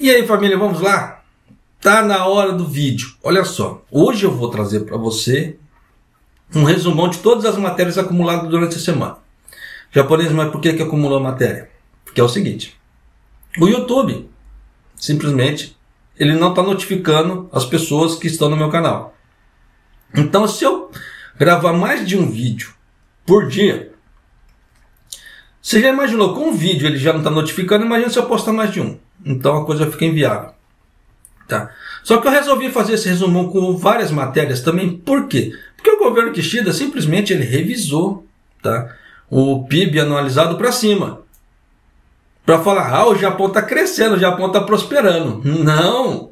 E aí, família, vamos lá? Tá na hora do vídeo. Olha só, hoje eu vou trazer para você um resumão de todas as matérias acumuladas durante a semana. Japonês, mas por que acumulou a matéria? Porque é o seguinte, o YouTube, simplesmente, ele não está notificando as pessoas que estão no meu canal. Então, se eu gravar mais de um vídeo por dia, você já imaginou, com um vídeo ele já não está notificando, imagina se eu postar mais de um. Então a coisa fica inviável. Tá? Só que eu resolvi fazer esse resumão com várias matérias também. Por quê? Porque o governo Kishida simplesmente ele revisou, tá, o PIB anualizado para cima. Para falar, o Japão está crescendo, o Japão está prosperando. Não!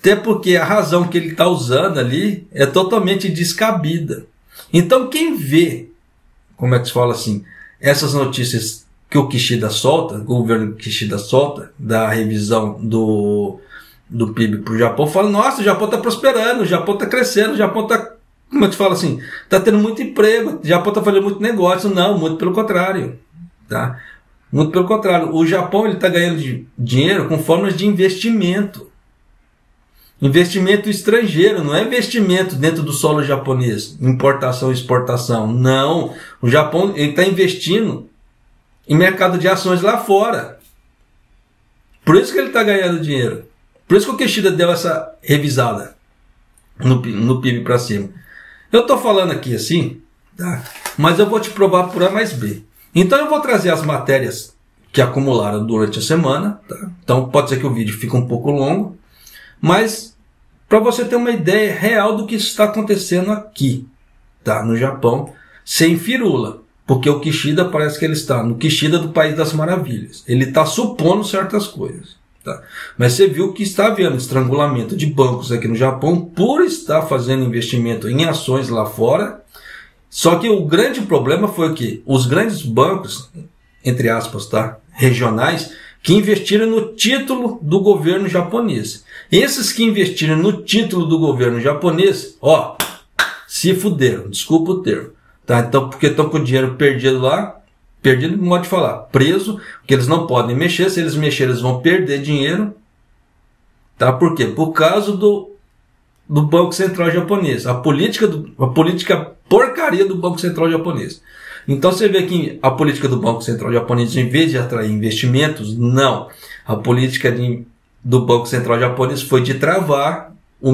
Até porque a razão que ele está usando ali é totalmente descabida. Então quem vê, como é que se fala assim, essas notícias que o Kishida solta, o governo Kishida solta, da revisão do PIB para o Japão, fala, nossa, o Japão está prosperando, o Japão está crescendo, o Japão está, como é que se fala assim, está tendo muito emprego, o Japão está fazendo muito negócio. Não, muito pelo contrário. Tá? Muito pelo contrário. O Japão está ganhando dinheiro com formas de investimento. Investimento estrangeiro, não é investimento dentro do solo japonês, importação e exportação. Não, o Japão está investindo em mercado de ações lá fora. Por isso que ele está ganhando dinheiro. Por isso que o Kishida deu essa revisada no PIB para cima. Eu estou falando aqui assim, tá? Mas eu vou te provar por A mais B. Então eu vou trazer as matérias que acumularam durante a semana. Tá? Então pode ser que o vídeo fique um pouco longo, mas para você ter uma ideia real do que está acontecendo aqui, tá? No Japão, sem firula. Porque o Kishida parece que ele está no Kishida do País das Maravilhas. Ele está supondo certas coisas. Tá? Mas você viu que está havendo estrangulamento de bancos aqui no Japão por estar fazendo investimento em ações lá fora. Só que o grande problema foi que os grandes bancos, entre aspas, tá, regionais, que investiram no título do governo japonês. Esses que investiram no título do governo japonês, se fuderam, desculpa o termo. Tá? Então, porque estão com o dinheiro perdido lá, perdido no modo de falar, preso, porque eles não podem mexer, se eles mexerem eles vão perder dinheiro. Tá? Por quê? Por causa do Banco Central japonês, a política porcaria do Banco Central japonês. Então você vê que a política do Banco Central japonês, em vez de atrair investimentos, não. A política do Banco Central japonês foi de travar o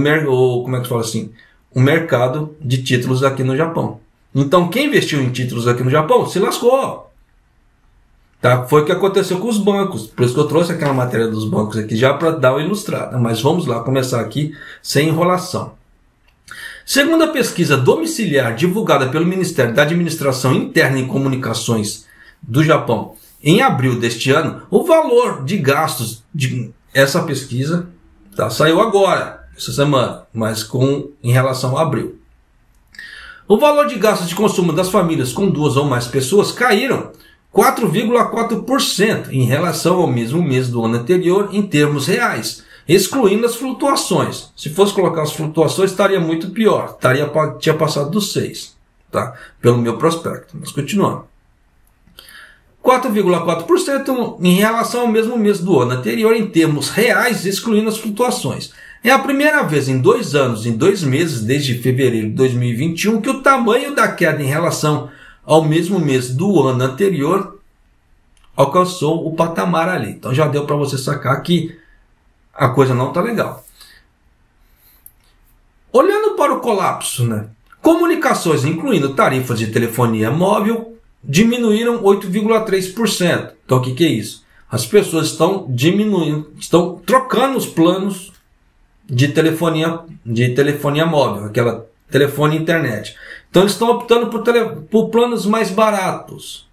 mercado de títulos aqui no Japão. Então quem investiu em títulos aqui no Japão se lascou. Tá? Foi o que aconteceu com os bancos. Por isso que eu trouxe aquela matéria dos bancos aqui já para dar uma ilustrada. Mas vamos lá, começar aqui sem enrolação. Segundo a pesquisa domiciliar divulgada pelo Ministério da Administração Interna e Comunicações do Japão em abril deste ano, o valor de gastos de essa pesquisa saiu agora, essa semana, mas em relação a abril. O valor de gastos de consumo das famílias com 2 ou mais pessoas caíram 4,4% em relação ao mesmo mês do ano anterior em termos reais, excluindo as flutuações. Se fosse colocar as flutuações, estaria muito pior. Tinha passado dos 6, tá? Pelo meu prospecto. Mas continuando. 4,4% em relação ao mesmo mês do ano anterior em termos reais, excluindo as flutuações. É a primeira vez em 2 anos, em 2 meses, desde fevereiro de 2021, que o tamanho da queda em relação ao mesmo mês do ano anterior alcançou o patamar ali. Então já deu para você sacar que a coisa não está legal. Olhando para o colapso, né? Comunicações, incluindo tarifas de telefonia móvel, diminuíram 8,3%. Então o que é isso? As pessoas estão estão trocando os planos de telefonia móvel, aquela telefone e internet. Então eles estão optando por planos mais baratos,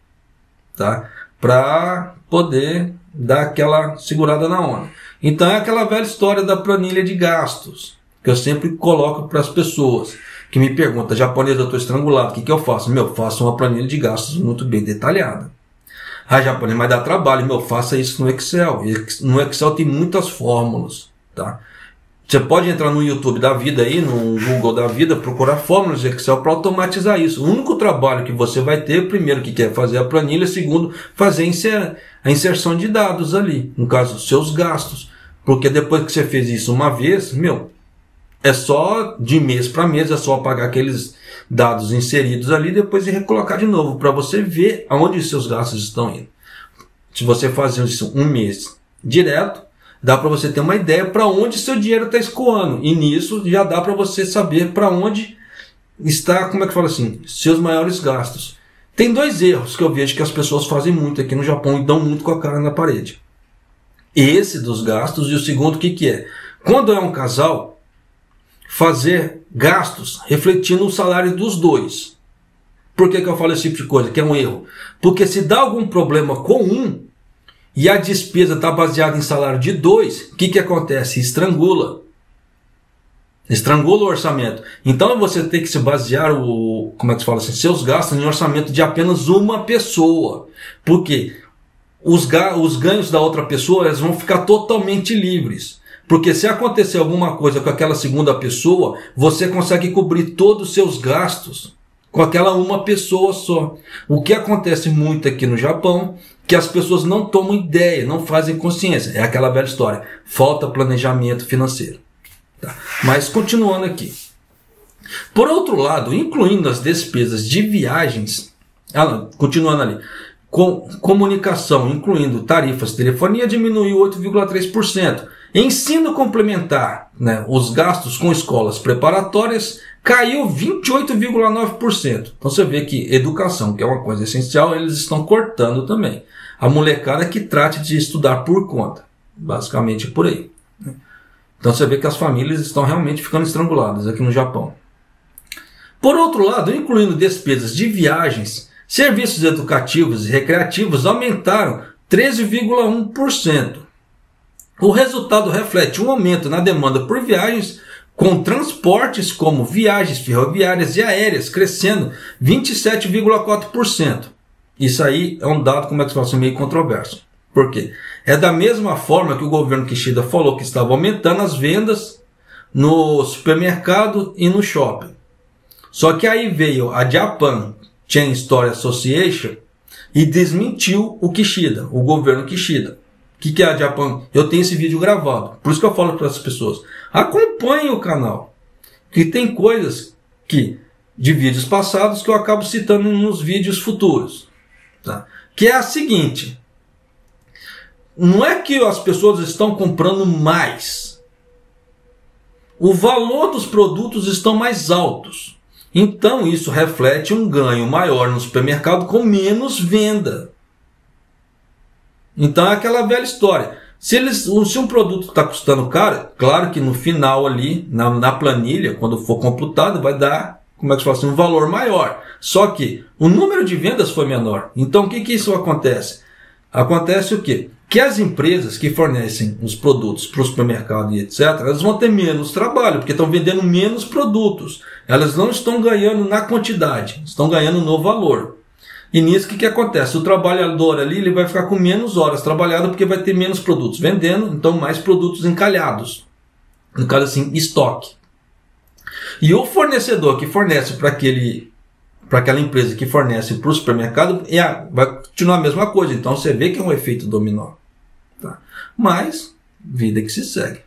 tá? Para poder dar aquela segurada na onda. Então é aquela velha história da planilha de gastos, que eu sempre coloco para as pessoas que me perguntam, japonês, eu estou estrangulado, o que eu faço? Faço uma planilha de gastos muito bem detalhada. Japonês, mas dá trabalho, faça isso no Excel. No Excel tem muitas fórmulas, tá? Você pode entrar no YouTube da vida aí, no Google da vida, procurar fórmulas de Excel para automatizar isso. O único trabalho que você vai ter, primeiro que quer fazer a planilha, segundo, fazer a inserção de dados ali, no caso, seus gastos. Porque depois que você fez isso uma vez, é só de mês para mês, é só apagar aqueles dados inseridos ali, depois e recolocar de novo, para você ver aonde os seus gastos estão indo. Se você fazer isso um mês direto, dá para você ter uma ideia para onde seu dinheiro está escoando. E nisso já dá para você saber para onde está, como é que fala assim, seus maiores gastos. Tem dois erros que eu vejo que as pessoas fazem muito aqui no Japão e dão muito com a cara na parede. Esse dos gastos, e o segundo, o que é? Quando é um casal, fazer gastos refletindo o salário dos dois. Por que eu falo esse tipo de coisa? Que é um erro. Porque se dá algum problema com um, e a despesa está baseada em salário de dois, o que acontece? Estrangula o orçamento. Então você tem que se basear seus gastos em orçamento de apenas uma pessoa. Por quê? Os ganhos da outra pessoa eles vão ficar totalmente livres. Porque se acontecer alguma coisa com aquela segunda pessoa, você consegue cobrir todos os seus gastos com aquela uma pessoa só. O que acontece muito aqui no Japão, que as pessoas não tomam ideia, não fazem consciência. É aquela velha história. Falta planejamento financeiro. Tá? Mas continuando aqui. Por outro lado, incluindo as despesas de viagens, continuando ali, comunicação, incluindo tarifas, telefonia, diminuiu 8,3%. Ensino complementar, os gastos com escolas preparatórias, caiu 28,9%. Então você vê que educação, que é uma coisa essencial, eles estão cortando também. A molecada que trate de estudar por conta. Basicamente por aí. Então você vê que as famílias estão realmente ficando estranguladas aqui no Japão. Por outro lado, incluindo despesas de viagens, serviços educativos e recreativos aumentaram 13,1%. O resultado reflete um aumento na demanda por viagens, com transportes como viagens ferroviárias e aéreas crescendo 27,4%. Isso aí é um dado, meio controverso. Por quê? É da mesma forma que o governo Kishida falou que estava aumentando as vendas no supermercado e no shopping. Só que aí veio a Japan Chain Store Association e desmentiu o Kishida, o governo Kishida. O que é a Japan? Eu tenho esse vídeo gravado. Por isso que eu falo para as pessoas. Acompanhem o canal. Que tem coisas de vídeos passados que eu acabo citando nos vídeos futuros. Tá? Que é a seguinte. Não é que as pessoas estão comprando mais. O valor dos produtos estão mais altos. Então isso reflete um ganho maior no supermercado com menos venda. Então é aquela velha história. Se um produto está custando caro, claro que no final ali, na planilha, quando for computado, vai dar, um valor maior. Só que o número de vendas foi menor. Então o que isso acontece? Acontece o quê? Que as empresas que fornecem os produtos para o supermercado e etc., elas vão ter menos trabalho, porque estão vendendo menos produtos. Elas não estão ganhando na quantidade, estão ganhando no valor. E nisso o que acontece? O trabalhador ali ele vai ficar com menos horas trabalhadas porque vai ter menos produtos vendendo, então mais produtos encalhados. No caso assim, estoque. E o fornecedor que fornece para aquela empresa que fornece para o supermercado vai continuar a mesma coisa. Então você vê que é um efeito dominó. Tá? Mas, vida que se segue.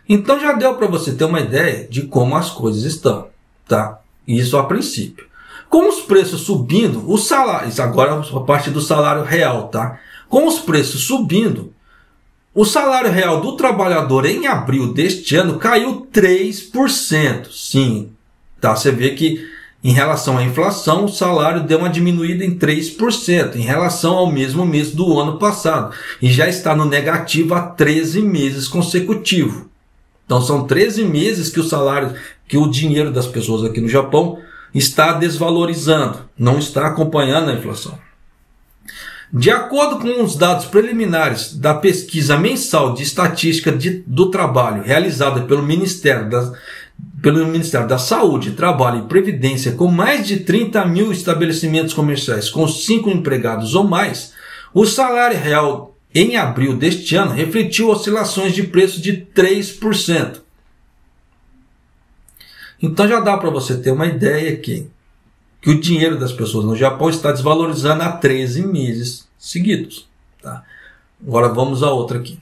Então já deu para você ter uma ideia de como as coisas estão. Tá? Isso a princípio. Com os preços subindo, os salários, agora a parte do salário real, tá? Com os preços subindo, o salário real do trabalhador em abril deste ano caiu 3%. Sim, tá? Você vê que em relação à inflação, o salário deu uma diminuída em 3% em relação ao mesmo mês do ano passado. E já está no negativo há 13 meses consecutivos. Então são 13 meses que o dinheiro das pessoas aqui no Japão está desvalorizando, não está acompanhando a inflação. De acordo com os dados preliminares da pesquisa mensal de estatística do trabalho realizada pelo Ministério da Saúde, Trabalho e Previdência, com mais de 30 mil estabelecimentos comerciais com 5 empregados ou mais, o salário real em abril deste ano, refletiu oscilações de preço de 3%. Então já dá para você ter uma ideia aqui que o dinheiro das pessoas no Japão está desvalorizando há 13 meses seguidos. Tá? Agora vamos a outra aqui.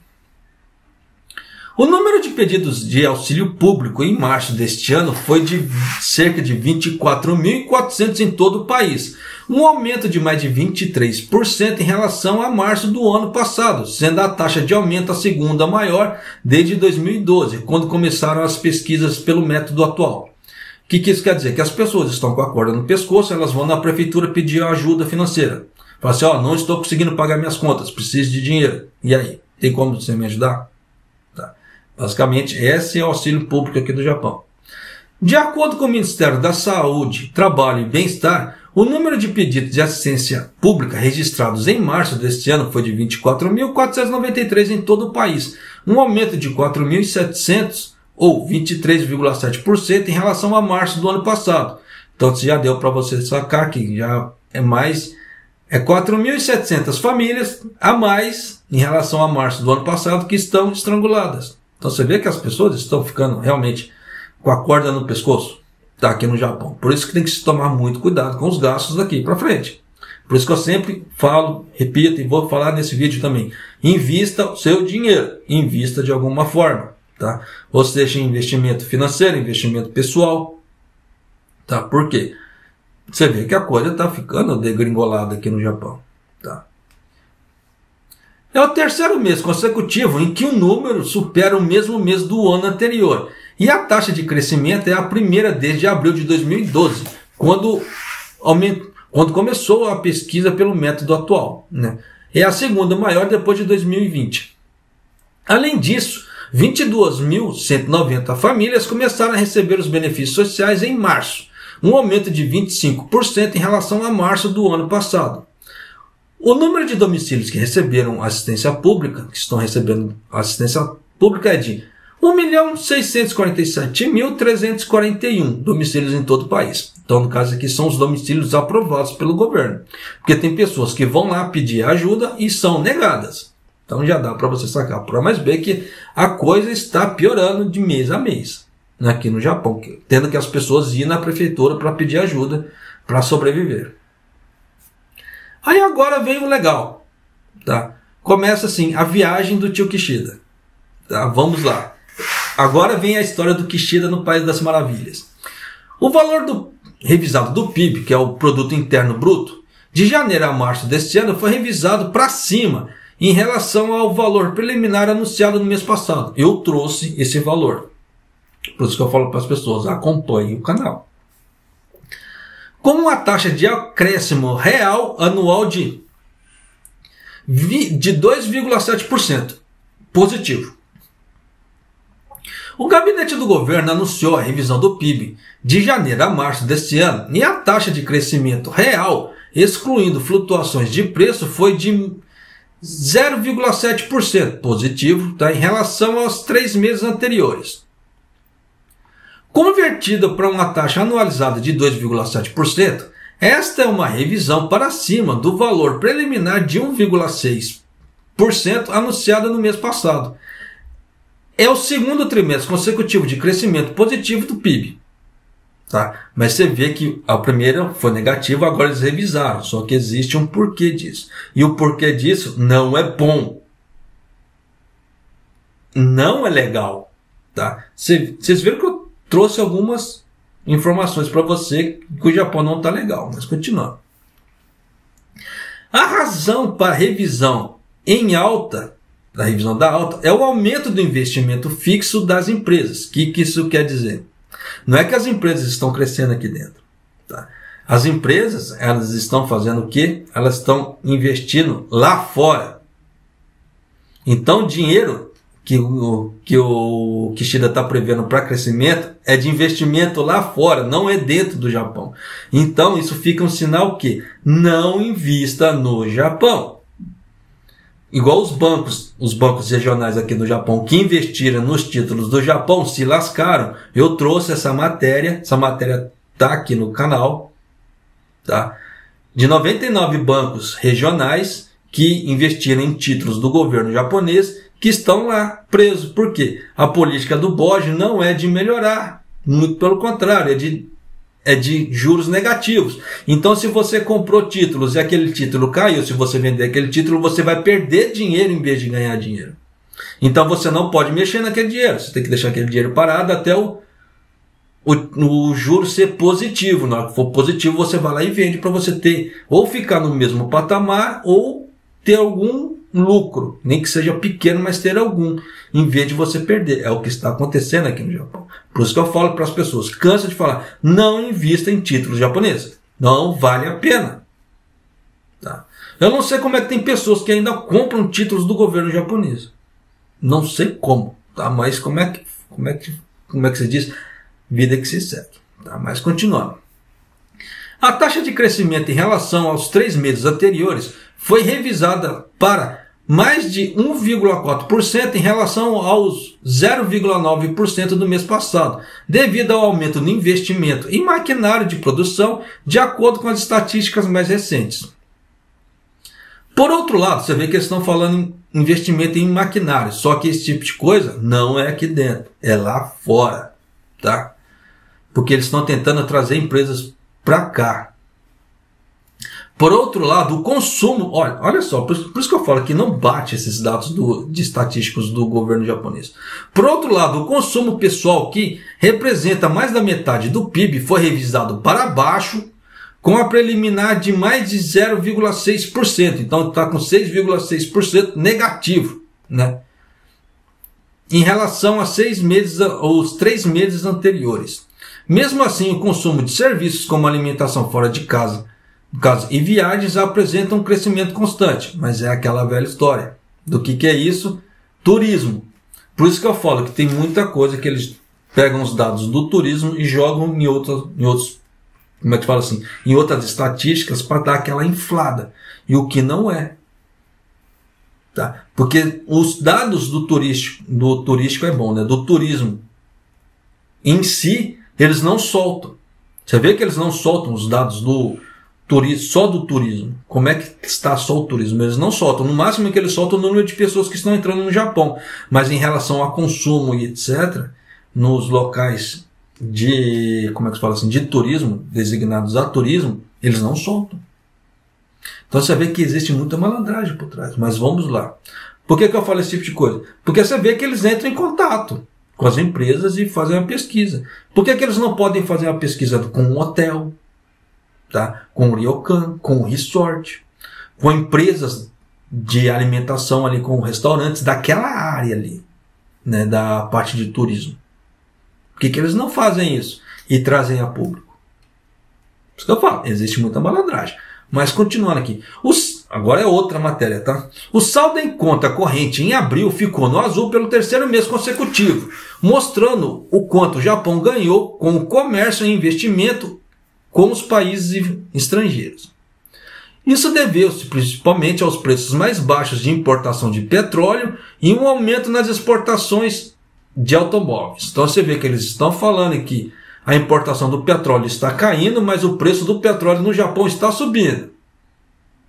O número de pedidos de auxílio público em março deste ano foi de cerca de 24.400 em todo o país, um aumento de mais de 23% em relação a março do ano passado, sendo a taxa de aumento a segunda maior desde 2012, quando começaram as pesquisas pelo método atual. O que isso quer dizer? Que as pessoas estão com a corda no pescoço, elas vão na prefeitura pedir ajuda financeira. Fala assim, não estou conseguindo pagar minhas contas, preciso de dinheiro. E aí, tem como você me ajudar? Basicamente, esse é o auxílio público aqui do Japão. De acordo com o Ministério da Saúde, Trabalho e Bem-Estar, o número de pedidos de assistência pública registrados em março deste ano foi de 24.493 em todo o país, um aumento de 4.700 ou 23,7% em relação a março do ano passado. Então, já deu para você sacar que já é mais... É 4.700 famílias a mais em relação a março do ano passado que estão estranguladas. Então você vê que as pessoas estão ficando realmente com a corda no pescoço, tá, aqui no Japão. Por isso que tem que se tomar muito cuidado com os gastos daqui para frente. Por isso que eu sempre falo, repito e vou falar nesse vídeo também. Invista o seu dinheiro, invista de alguma forma, tá? Ou seja, investimento financeiro, investimento pessoal, tá? Por quê? Você vê que a coisa está ficando degringolada aqui no Japão, tá? É o terceiro mês consecutivo em que o número supera o mesmo mês do ano anterior. E a taxa de crescimento é a primeira desde abril de 2012, quando começou a pesquisa pelo método atual, né? É a segunda maior depois de 2020. Além disso, 22.190 famílias começaram a receber os benefícios sociais em março, um aumento de 25% em relação a março do ano passado. O número de domicílios que receberam assistência pública, que estão recebendo assistência pública, é de 1.647.341 domicílios em todo o país. Então, no caso aqui, são os domicílios aprovados pelo governo. Porque tem pessoas que vão lá pedir ajuda e são negadas. Então, já dá para você sacar por A mais B que a coisa está piorando de mês a mês aqui no Japão, tendo que as pessoas ir na prefeitura para pedir ajuda para sobreviver. Aí agora vem o legal, tá? Começa assim, a viagem do tio Kishida, tá? Vamos lá. Agora vem a história do Kishida no País das Maravilhas. O valor revisado do PIB, que é o Produto Interno Bruto, de janeiro a março deste ano foi revisado para cima em relação ao valor preliminar anunciado no mês passado. Eu trouxe esse valor. Por isso que eu falo para as pessoas, acompanhem o canal. Com uma taxa de acréscimo real anual de 2,7% positivo. O gabinete do governo anunciou a revisão do PIB de janeiro a março deste ano e a taxa de crescimento real, excluindo flutuações de preço, foi de 0,7% positivo, tá, em relação aos 3 meses anteriores. Convertida para uma taxa anualizada de 2,7%, esta é uma revisão para cima do valor preliminar de 1,6% anunciado no mês passado. É o segundo trimestre consecutivo de crescimento positivo do PIB. Tá? Mas você vê que a primeira foi negativa, agora eles revisaram, só que existe um porquê disso. E o porquê disso não é bom. Não é legal. Tá? Vocês viram que eu trouxe algumas informações para você que o Japão não está legal, mas continuando. A razão para a revisão em alta, da revisão da alta, é o aumento do investimento fixo das empresas. O que isso quer dizer? Não é que as empresas estão crescendo aqui dentro. Tá? As empresas, elas estão fazendo o quê? Elas estão investindo lá fora. Então, o dinheiro que o Kishida está prevendo para crescimento é de investimento lá fora, não é dentro do Japão. Então, isso fica um sinal que não invista no Japão. Igual os bancos regionais aqui no Japão, que investiram nos títulos do Japão, se lascaram. Eu trouxe essa matéria está aqui no canal, tá? De 99 bancos regionais que investiram em títulos do governo japonês que estão lá presos. Por quê? A política do BOJ não é de melhorar, muito pelo contrário, é de juros negativos. Então, se você comprou títulos e aquele título caiu, se você vender aquele título, você vai perder dinheiro em vez de ganhar dinheiro. Então, você não pode mexer naquele dinheiro. Você tem que deixar aquele dinheiro parado até o juro ser positivo. Na hora que for positivo, você vai lá e vende para você ter, ou ficar no mesmo patamar, ou ter algum lucro, nem que seja pequeno, mas ter algum, em vez de você perder. É o que está acontecendo aqui no Japão. Por isso que eu falo para as pessoas, cansa de falar, não invista em títulos japoneses, não vale a pena. Tá? Eu não sei como é que tem pessoas que ainda compram títulos do governo japonês. Não sei como, tá? Mas como é que se diz? Vida que se segue. Tá? Mas continuando. A taxa de crescimento em relação aos 3 meses anteriores foi revisada para mais de 1,4% em relação aos 0,9% do mês passado, devido ao aumento no investimento em maquinário de produção, de acordo com as estatísticas mais recentes. Por outro lado, você vê que eles estão falando em investimento em maquinário, só que esse tipo de coisa não é aqui dentro, é lá fora, tá? Porque eles estão tentando trazer empresas para cá. Por outro lado, o consumo, olha só, por isso que eu falo que não bate esses dados de estatísticos do governo japonês. Por outro lado, o consumo pessoal, que representa mais da metade do PIB, foi revisado para baixo, com a preliminar de mais de 0,6%. Então está com 6,6% negativo, né? Em relação aos 3 meses anteriores. Mesmo assim, o consumo de serviços como alimentação fora de casa e viagens apresentam um crescimento constante, mas é aquela velha história. Do que é isso? Turismo. Por isso que eu falo que tem muita coisa que eles pegam os dados do turismo e jogam em outros, como é que fala assim, em outras estatísticas para dar aquela inflada. E o que não é. Tá? Porque os dados do turístico é bom, né? Do turismo em si, eles não soltam. Você vê que eles não soltam os dados do turismo, só do turismo. Como é que está só o turismo? Eles não soltam. No máximo que eles soltam o número de pessoas que estão entrando no Japão. Mas em relação a consumo e etc., nos locais de, como é que se fala assim, de turismo, designados a turismo, eles não soltam. Então você vê que existe muita malandragem por trás. Mas vamos lá. Por que eu falo esse tipo de coisa? Porque você vê que eles entram em contato com as empresas e fazem uma pesquisa. Por que eles não podem fazer uma pesquisa com um hotel, tá? Com o ryokan, com o resort, com empresas de alimentação ali, com restaurantes daquela área ali, né, da parte de turismo? Por que eles não fazem isso e trazem a público? Por isso que eu falo, existe muita malandragem. Mas continuando aqui, agora é outra matéria, tá? O saldo em conta corrente em abril ficou no azul pelo 3º mês consecutivo, mostrando o quanto o Japão ganhou com o comércio e investimento com os países estrangeiros. Isso deveu-se principalmente aos preços mais baixos de importação de petróleo e um aumento nas exportações de automóveis. Então você vê que eles estão falando que a importação do petróleo está caindo, mas o preço do petróleo no Japão está subindo.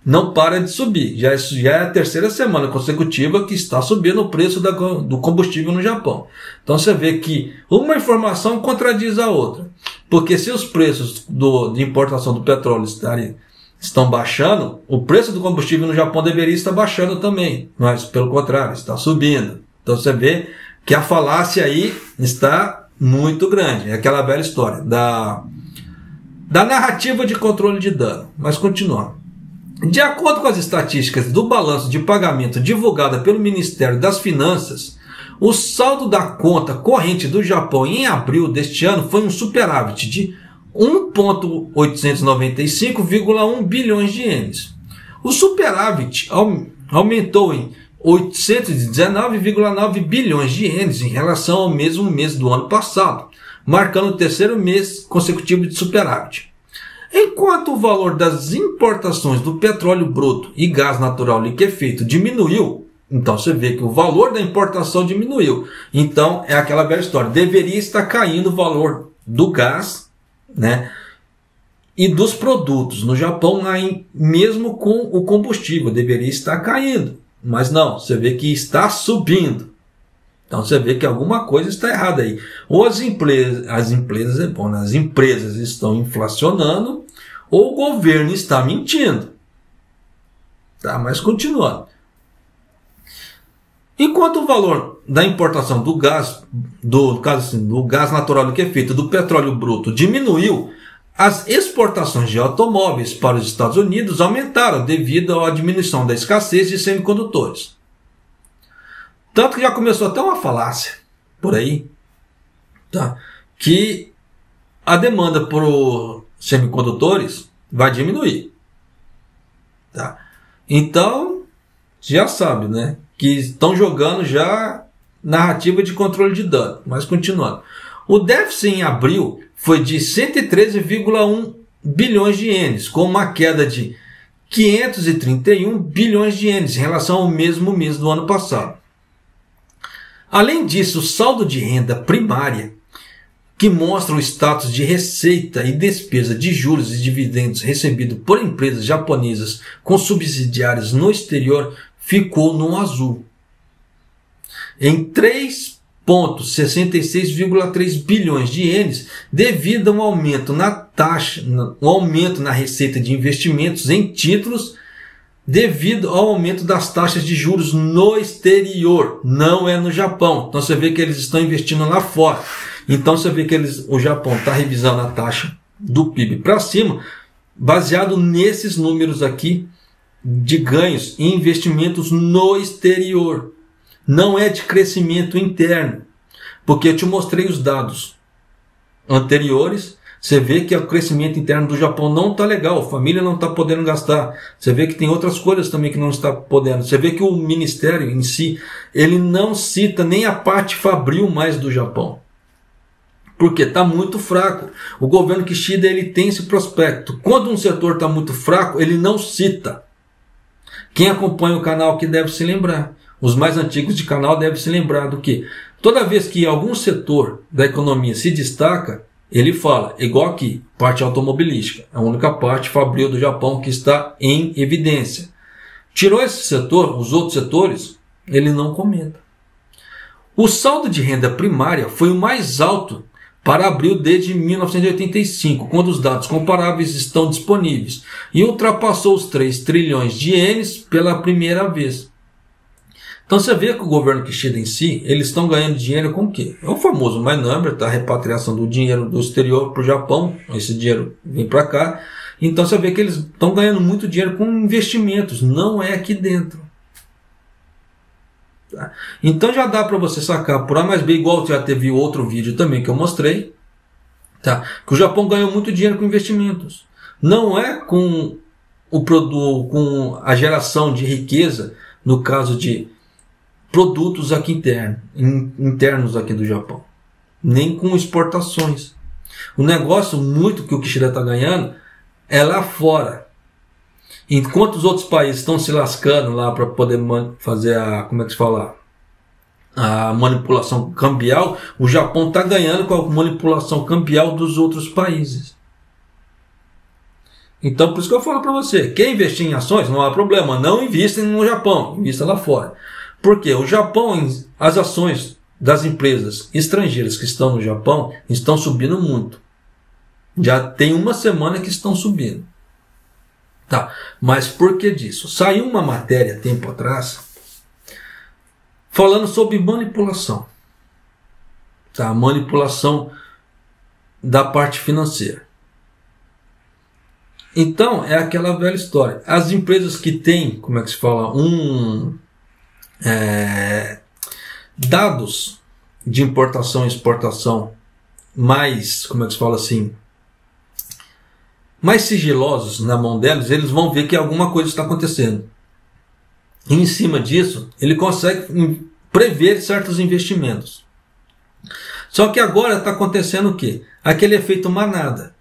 Não para de subir. Já é a 3ª semana consecutiva que está subindo o preço do combustível no Japão. Então você vê que uma informação contradiz a outra. Porque se os preços de importação do petróleo estão baixando, o preço do combustível no Japão deveria estar baixando também. Mas pelo contrário, está subindo. Então você vê que a falácia aí está muito grande. É aquela velha história da narrativa de controle de dano. Mas continuando. De acordo com as estatísticas do balanço de pagamento divulgada pelo Ministério das Finanças, o saldo da conta corrente do Japão em abril deste ano foi um superávit de 1.895,1 bilhões de ienes. O superávit aumentou em 819,9 bilhões de ienes em relação ao mesmo mês do ano passado, marcando o 3º mês consecutivo de superávit. Enquanto o valor das importações do petróleo bruto e gás natural liquefeito diminuiu, então você vê que o valor da importação diminuiu. Então é aquela velha história, deveria estar caindo o valor do gás, né? e dos produtos. No Japão, mesmo com o combustível, deveria estar caindo. Mas não, você vê que está subindo. Então você vê que alguma coisa está errada aí. Ou as empresas estão inflacionando, ou o governo está mentindo. Tá, mas continuando. Enquanto o valor da importação do gás, do gás natural liquefeito, do petróleo bruto diminuiu, as exportações de automóveis para os Estados Unidos aumentaram devido à diminuição da escassez de semicondutores. Tanto que já começou até uma falácia por aí, tá? Que a demanda por semicondutores vai diminuir. Tá? Então, já sabe, né? Que estão jogando já narrativa de controle de dano. Mas continuando. O déficit em abril foi de 113,1 bilhões de ienes, com uma queda de 531 bilhões de ienes em relação ao mesmo mês do ano passado. Além disso, o saldo de renda primária, que mostra o status de receita e despesa de juros e dividendos recebido por empresas japonesas com subsidiárias no exterior, ficou no azul, em 3,66,3 bilhões de ienes, devido a um aumento na receita de investimentos em títulos, devido ao aumento das taxas de juros no exterior, não é no Japão. Então você vê que eles estão investindo lá fora. Então você vê que o Japão está revisando a taxa do PIB para cima, baseado nesses números aqui de ganhos em investimentos no exterior. Não é de crescimento interno, porque eu te mostrei os dados anteriores. Você vê que o crescimento interno do Japão não está legal, a família não está podendo gastar. Você vê que tem outras coisas também que não está podendo. Você vê que o ministério em si, ele não cita nem a parte fabril mais do Japão. Porque está muito fraco. O governo Kishida, ele tem esse prospecto. Quando um setor está muito fraco, ele não cita. Quem acompanha o canal aqui deve se lembrar. Os mais antigos de canal devem se lembrar do que toda vez que algum setor da economia se destaca, ele fala, igual aqui, parte automobilística, a única parte fabril do Japão que está em evidência. Tirou esse setor, os outros setores, ele não comenta. O saldo de renda primária foi o mais alto para abril desde 1985, quando os dados comparáveis estão disponíveis, e ultrapassou os 3 trilhões de ienes pela primeira vez. Então você vê que o governo Kishida em si, eles estão ganhando dinheiro com o quê? É o famoso my number, tá? A repatriação do dinheiro do exterior para o Japão, esse dinheiro vem para cá. Então você vê que eles estão ganhando muito dinheiro com investimentos, não é aqui dentro. Tá? Então já dá para você sacar por A mais B, igual já teve outro vídeo também que eu mostrei, tá? Que o Japão ganhou muito dinheiro com investimentos. Não é com o produto, com a geração de riqueza, no caso de produtos aqui internos aqui do Japão, nem com exportações. O negócio muito que o Kishida está ganhando é lá fora. Enquanto os outros países estão se lascando lá para poder fazer a manipulação cambial, o Japão está ganhando com a manipulação cambial dos outros países. Então por isso que eu falo para você, quer investir em ações? Não há problema, não invista no Japão, invista lá fora. Porque o Japão, as ações das empresas estrangeiras que estão no Japão estão subindo muito. Já tem uma semana que estão subindo. Tá. Mas por que disso? Saiu uma matéria tempo atrás falando sobre manipulação. Tá? Manipulação da parte financeira. Então, é aquela velha história. As empresas que têm, dados de importação e exportação mais, mais sigilosos na mão deles, eles vão ver que alguma coisa está acontecendo. E em cima disso, ele consegue prever certos investimentos. Só que agora está acontecendo o quê? Aquele efeito manada.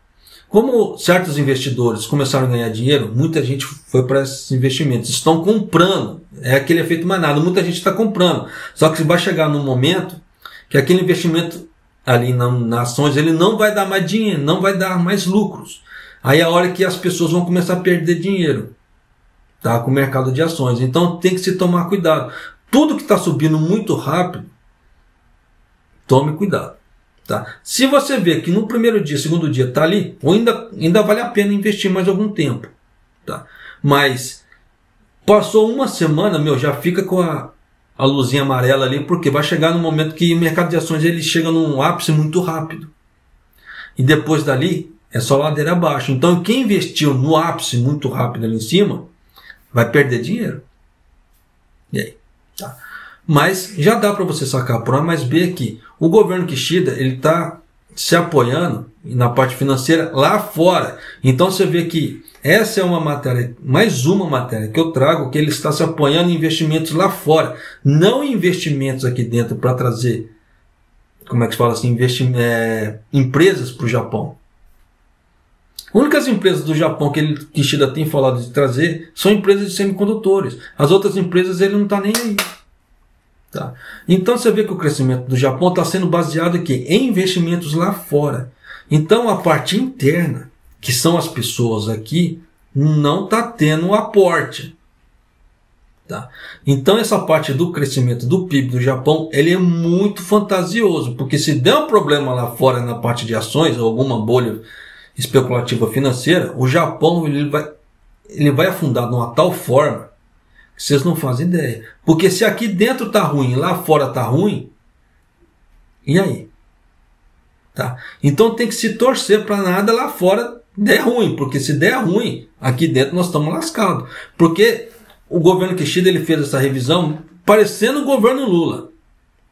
Como certos investidores começaram a ganhar dinheiro, muita gente foi para esses investimentos. Estão comprando. É aquele efeito manada. Muita gente está comprando. Só que vai chegar num momento que aquele investimento ali nas ações, ele não vai dar mais dinheiro, não vai dar mais lucros. Aí é a hora que as pessoas vão começar a perder dinheiro, tá? Com o mercado de ações. Então tem que se tomar cuidado. Tudo que está subindo muito rápido, tome cuidado. Tá? Se você vê que no primeiro dia, segundo dia está ali, ou ainda vale a pena investir mais algum tempo. Tá? Mas passou uma semana, já fica com a luzinha amarela ali, porque vai chegar no momento que o mercado de ações ele chega num ápice muito rápido. E depois dali é só ladeira abaixo. Então quem investiu no ápice muito rápido ali em cima vai perder dinheiro. E aí? Tá. Mas já dá para você sacar por A mais B que o governo Kishida ele está se apoiando na parte financeira lá fora. Então você vê que essa é uma matéria, mais uma matéria que eu trago, que ele está se apoiando em investimentos lá fora, não investimentos aqui dentro para trazer, como é que se fala assim, empresas para o Japão. As únicas empresas do Japão que Kishida tem falado de trazer são empresas de semicondutores. As outras empresas ele não está nem aí. Tá? Então você vê que o crescimento do Japão está sendo baseado aqui em investimentos lá fora. Então a parte interna, que são as pessoas aqui, não está tendo um aporte. Tá? Então essa parte do crescimento do PIB do Japão ele é muito fantasioso, porque se der um problema lá fora na parte de ações ou alguma bolha especulativa financeira, o Japão ele vai afundar de uma tal forma que vocês não fazem ideia. Porque se aqui dentro está ruim, lá fora está ruim, e aí? Tá? Então tem que se torcer para nada lá fora der ruim, porque se der ruim, aqui dentro nós estamos lascados. Porque o governo Kishida ele fez essa revisão parecendo o governo Lula.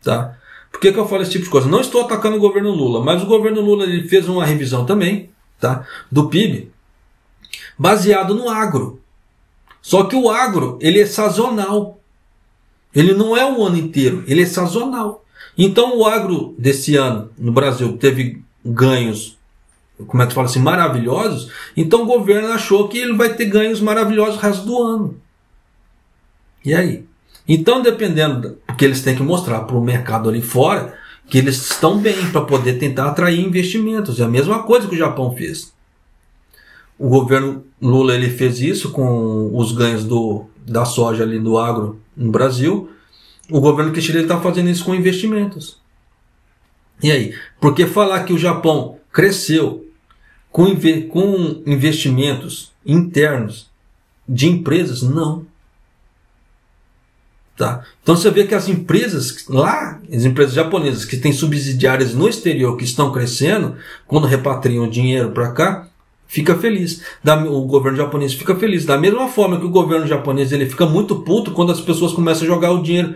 Tá? Por que eu falo esse tipo de coisa? Não estou atacando o governo Lula, mas o governo Lula ele fez uma revisão também, tá? Do PIB baseado no agro. Só que o agro ele é sazonal. Ele não é o ano inteiro, ele é sazonal. Então o agro desse ano no Brasil teve ganhos, como é que fala assim, maravilhosos. Então o governo achou que ele vai ter ganhos maravilhosos o resto do ano. E aí? Então dependendo, porque eles têm que mostrar para o mercado ali fora que eles estão bem para poder tentar atrair investimentos. É a mesma coisa que o Japão fez. O governo Lula ele fez isso com os ganhos da soja ali do agro no Brasil. O governo Kishida está fazendo isso com investimentos. E aí? Porque falar que o Japão cresceu com investimentos internos de empresas, não. Tá? Então você vê que as empresas lá, as empresas japonesas que têm subsidiárias no exterior que estão crescendo, quando repatriam dinheiro para cá, fica feliz. O governo japonês fica feliz. Da mesma forma que o governo japonês ele fica muito puto quando as pessoas começam a jogar o dinheiro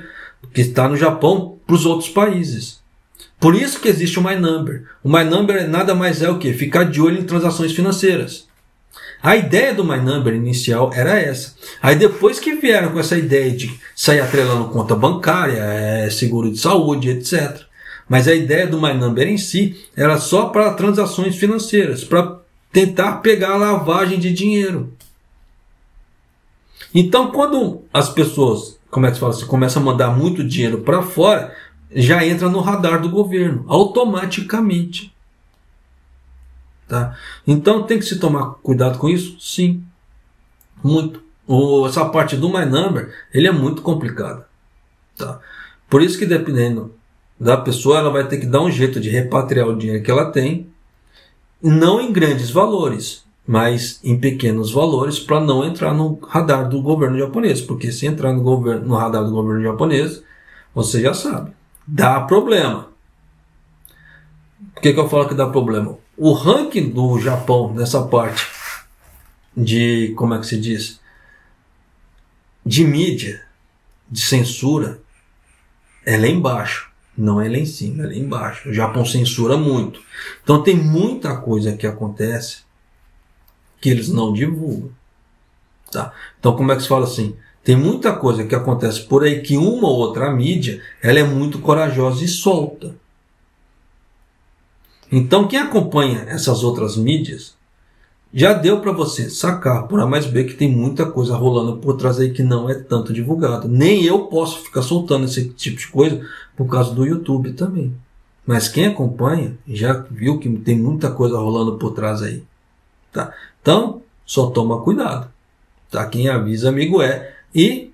que está no Japão para os outros países. Por isso que existe o My Number. O My Number nada mais é o que? Ficar de olho em transações financeiras. A ideia do My Number inicial era essa. Aí depois que vieram com essa ideia de sair atrelando conta bancária, seguro de saúde, etc. Mas a ideia do My Number em si era só para transações financeiras, para tentar pegar a lavagem de dinheiro. Então, quando as pessoas, como é que se fala, começam a mandar muito dinheiro para fora, já entra no radar do governo, automaticamente. Tá? Então, tem que se tomar cuidado com isso? Sim. Muito. Essa parte do My Number, ele é muito complicada. Tá? Por isso que, dependendo da pessoa, ela vai ter que dar um jeito de repatriar o dinheiro que ela tem, não em grandes valores, mas em pequenos valores, para não entrar no radar do governo japonês. Porque se entrar no radar do governo japonês, você já sabe, dá problema. Por que eu falo que dá problema? O ranking do Japão nessa parte de, como é que se diz? De mídia, de censura, é lá embaixo. Não é lá em cima, é lá embaixo. O Japão censura muito. Então tem muita coisa que acontece que eles não divulgam. Tá? Então como é que se fala assim? Tem muita coisa que acontece por aí que uma ou outra mídia ela é muito corajosa e solta. Então quem acompanha essas outras mídias já deu para você sacar por A mais B que tem muita coisa rolando por trás aí que não é tanto divulgado. Nem eu posso ficar soltando esse tipo de coisa por causa do YouTube também. Mas quem acompanha já viu que tem muita coisa rolando por trás aí. Tá? Então, só toma cuidado. Tá? Quem avisa, amigo é. E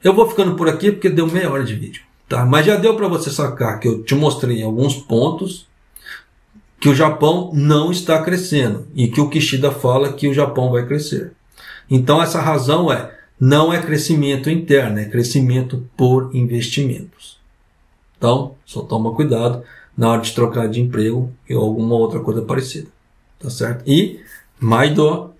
eu vou ficando por aqui porque deu meia hora de vídeo. Tá? Mas já deu para você sacar que eu te mostrei alguns pontos que o Japão não está crescendo e que o Kishida fala que o Japão vai crescer. Então essa razão não é crescimento interno, é crescimento por investimentos. Então, só toma cuidado na hora de trocar de emprego ou alguma outra coisa parecida. Tá certo? E Maido